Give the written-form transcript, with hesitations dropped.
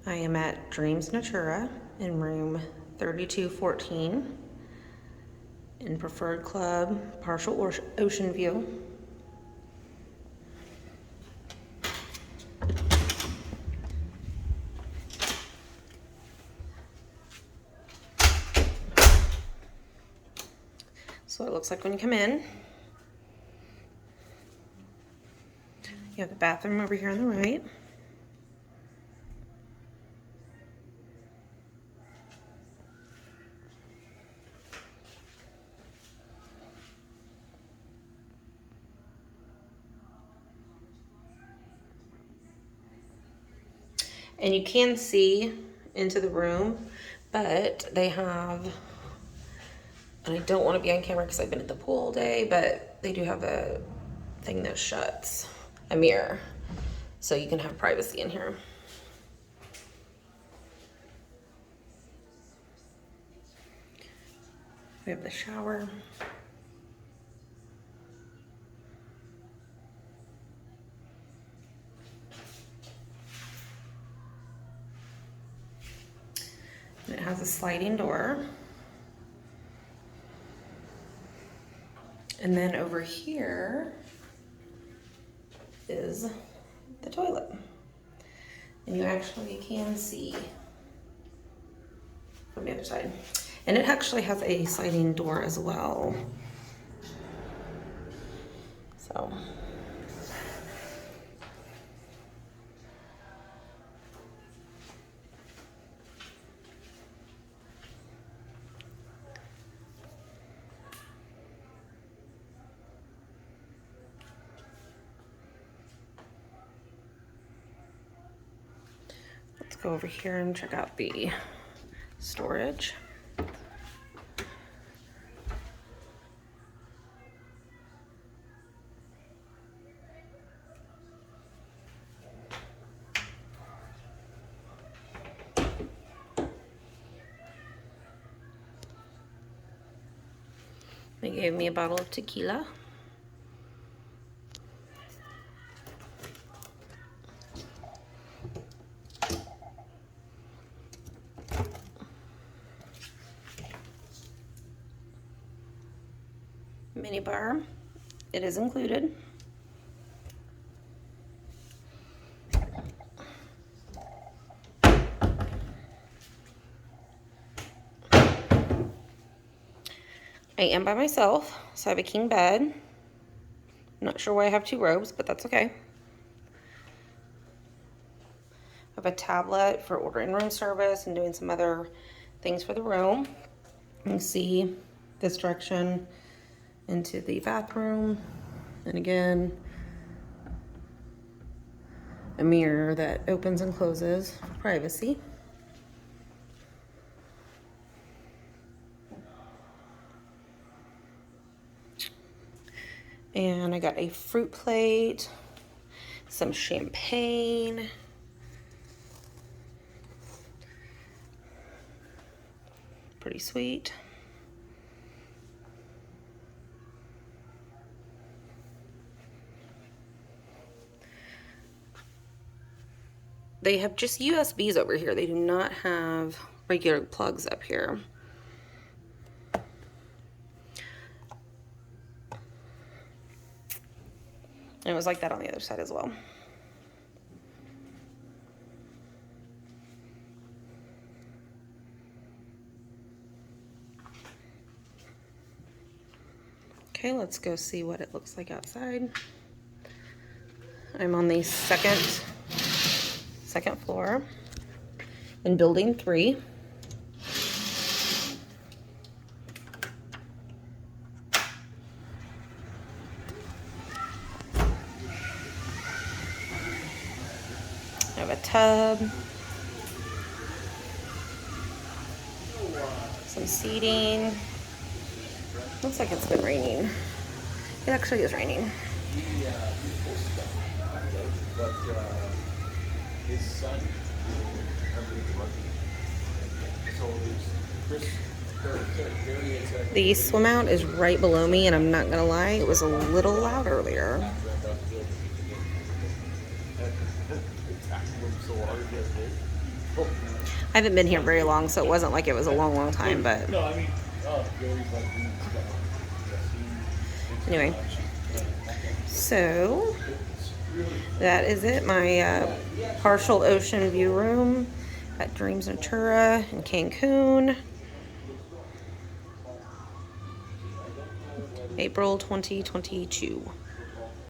I am at Dreams Natura in room 3214 in Preferred Club, partial ocean view. So it looks like when you come in. You have the bathroom over here on the right. And you can see into the room, but they have, and I don't want to be on camera because I've been at the pool all day, but they do have a thing that shuts, a mirror, so you can have privacy in here. We have the shower. And it has a sliding door. And then over here is the toilet. And you actually can see from the other side. And it actually has a sliding door as well. So. Let's go over here and check out the storage. They gave me a bottle of tequila. Mini bar, it is included. I am by myself, so I have a king bed. I'm not sure why I have two robes, but that's okay. I have a tablet for ordering room service and doing some other things for the room. You can see this direction into the bathroom, and again, a mirror that opens and closes for privacy. And I got a fruit plate, some champagne, pretty sweet. They have just USBs over here. They do not have regular plugs up here. And it was like that on the other side as well. Okay, let's go see what it looks like outside. I'm on the second floor in building 3. I have a tub, some seating. Looks like it's been raining. It actually is raining. His son, the swim out is right below me, and I'm not gonna lie, it was a little loud earlier. I haven't been here very long, so it wasn't like it was a long time, but anyway. So that is it. My partial ocean view room at Dreams Natura in Cancun. April 2022.